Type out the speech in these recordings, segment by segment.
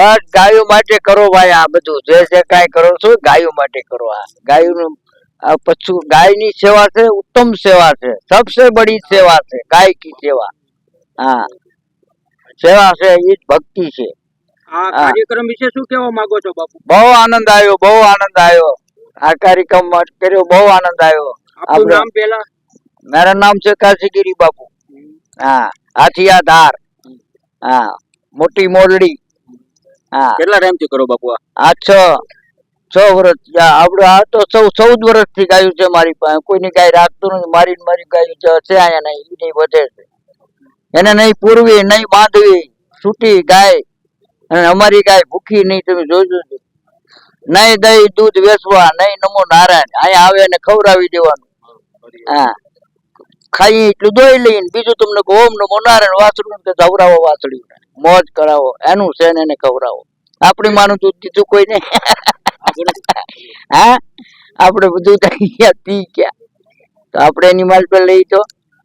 બસ ગાયો માટે કરો ભાઈ, આ બધું જે કાંઈ કરો છો ગાયો માટે કરો। આ ગાયોનું પશુ ગાયની સેવા છે, उत्तम सेवा है, सबसे बड़ी सेवा है गाय की सेवा। हाँ, सेवा से ये भक्ति है। આ કાર્યક્રમ વિશે શું કહેવા માંગો છો બાપુ? બહુ આનંદ આવ્યો, બહુ આનંદ આવ્યો। આ કાર્યક્રમ કર્યો, બહુ આનંદ આવ્યો। આપનું નામ પહેલા? मेरा नाम છે કાશીગીરી બાપુ। હા, હાથિયા ધાર। હા, મોટી મોરડી। હા, કેટલા ટાઈમ થી કરો બાપુ? આ 6 વર્ષ આપડે આ તો 14 વર્ષથી ગાયું છે મારી પાસે। કોઈની ગાય રાખતું નથી, મારી ગાયું છે અહીંયા નહીં વધે છે। એને નહીં પૂરવી, નહીં બાંધવી, છૂટી ગાય। અને અમારી ગાય ભૂખી નહીં, તમે જોજો। નહીં દહીં દૂધ વેચવા, નહીં નમો નારાયણ, અહીંયા આવે એને ખવડાવી દેવાનું। હા, ખાઈ એટલું દોઈ લઈને બીજું તમને ઓમ નમો નારાયણ વાસળું કે ધવરાવો, વાસળ્યું મોજ કરાવો, એનું છે ને એને ખવડાવો। આપણી માનું દૂધ દીધું કોઈ નહીં। હા, આપણે બધું પી ગયા તો આપણે એની માલ પર લઈ તો।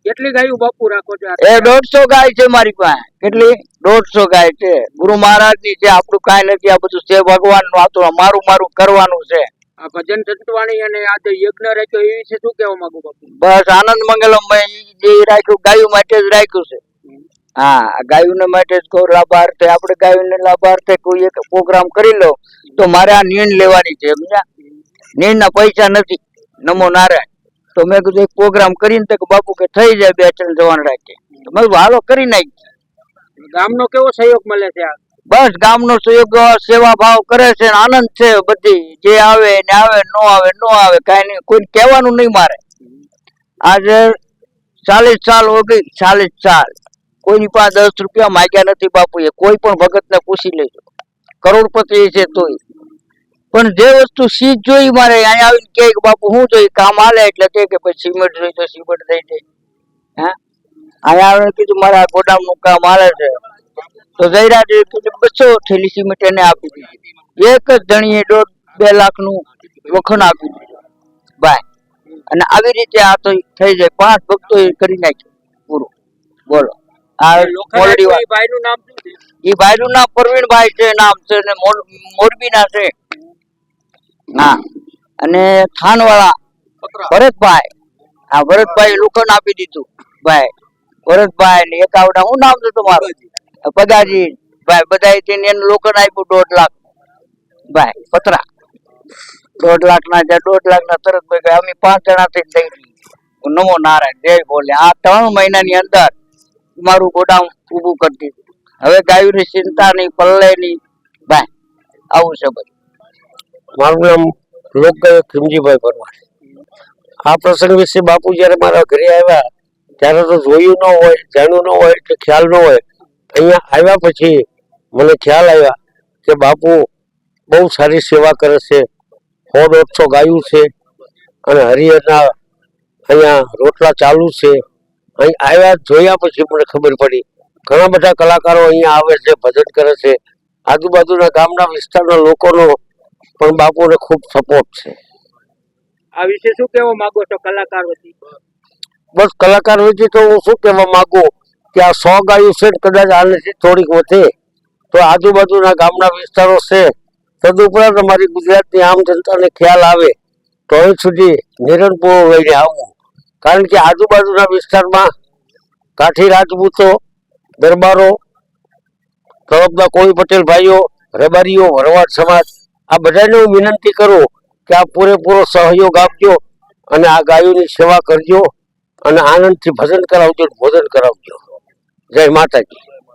કેટલી ગાયું બાપુ રાખો છો? એ 150 ગાય છે મારી પાસે। કેટલી? 150 ગાય છે। ગુરુ મહારાજ ની છે, આપણું કાંઈ નથી। આ બધું છે ભગવાન નું, આ તો મારું કરવાનું છે। આ ભજન સંતવાણી અને આજે યજ્ઞ રાખ્યો એ વિશે શું કહેવા માંગુ બાપુ? બસ આનંદ મંગલમ જે રાખ્યું ગાયું માટે જ રાખ્યું છે। હા, ગાયું માટે જ કોઈ લાભાર્થે આપણે ગાયું ને લાભાર્થે કોઈ એક પ્રોગ્રામ કરી લો તો મારે આ નીણ લેવાની છે, સમજ્યા? નીણ ના પૈસા નથી, નમો નારાયણ। તો મેં કીધું એક પ્રોગ્રામ કરીને તો બાપુ કે થઈ જાય 2-3 જવાન રાખે, તો મેં હાલો કરી નાખી। ગામનો કેવો સહયોગ મળે છે? બસ ગામનો સહયોગ, સેવા ભાવ કરે છે, આનંદ છે બધી। જે આવે ને આવે, નો આવે નો આવે, કાંઈ નહીં, કોઈ કહેવાનું નહીં મારે। આજે 40 સાલ હો ગઈ, 40 સાલ કોઈની પાસે 10 રૂપિયા માંગ્યા નથી બાપુએ। કોઈ પણ ભગત ને પૂછી લેજો, કરોડપતિ છે તોય। પણ જે વસ્તુ સીધ જોઈ મારે અહીંયા આવીને કે બાપુ શું જોઈ, કામ હાલે એટલે કે પછી સિમેન્ટ જોઈ તો સિમેન્ટ થઈ જાય। હા, અહીંયા આવીને કીધું મારે આ ગોડાઉન નું કામ હાલે છે તો જયરાજે કીધું 200 થેલી સિમેન્ટ એને આપી દીધી। એક જ ધણીએ 1.5-2 લાખ નું વખણ આપી દીધું ભાઈ। અને આવી રીતે આ તો થઈ જાય, 5 ભક્તો કરી નાખ્યું પૂરું। બોલો, આ મોરડી ભાઈ નું નામ શું છે? એ ભાઈ નું નામ પ્રવીણભાઈ છે, નામ છે, ને મોરબી ના છે। હા, અને થાનવાળા ભરતભાઈ, આ ભરતભાઈ લોખંડ આપી દીધું ભાઈ। ભરતભાઈ ને એક આવડા, શું નામ છે તમારું? પગાજી ભાઈ, બધા એને લોખંડ આપ્યું 1.5 લાખ ભાઈ, પતરા 1.5 લાખ ના, 1.5 લાખ ના તરત ભાઈ અમે 5 જણા થઈ દઈ દીધું। નમો નારાયણ, જય બોલે। આ 3 મહિનાની અંદર મારું ગોડાઉન ઊભું કરી દીધું। હવે ગાયું ની ચિંતા નહીં, પલ્લે નહીં ભાઈ, આવું છે બધું। મારું નામ લોકગાયક ખીમજીભાઈ પરમાર। આ પ્રસંગ વિશે બાપુ જયારે મારા ઘરે આવ્યા ત્યારે તો જોયું ન હોય, જાણ્યું ન હોય કે ખ્યાલ ન હોય। અહીંયા આવ્યા પછી મને ખ્યાલ આવ્યા કે બાપુ બહુ સારી સેવા કરે છે। 100-150 ગાયું છે અને હરિહરના અહીંયા રોટલા ચાલુ છે। અહીં આવ્યા જોયા પછી મને ખબર પડી ઘણા બધા કલાકારો અહીંયા આવે છે, ભજન કરે છે। આજુબાજુના ગામના વિસ્તારના લોકોનો પણ બાપુને ખૂબ સપોર્ટ છે। આ વિશે શું કહેવા માંગો છો કલાકાર વતી? બસ કલાકાર વતી તો હું શું કહેવા માંગુ કે આ 100 ગાયું છે, કદાચ આનાથી થોડીક વધે તો આજુબાજુના ગામના વિસ્તારો છે, તદુપરાંત અમારી ગુજરાતની આમ જનતાને ખ્યાલ આવે તો હવે સુધી નિરંતર લઈને આવવું। કારણ કે આજુબાજુના વિસ્તારમાં કાઠી રાજપૂતો, દરબારો, તરફના કોઈ પટેલ ભાઈઓ, રબારીઓ, ભરવાડ સમાજ, આ બધાને હું વિનંતી કરું કે આ પૂરેપૂરો સહયોગ આપજો અને આ ગાયોની સેવા કરજો અને આનંદથી ભજન કરાવજો, ભોજન કરાવજો। જય માતાજી।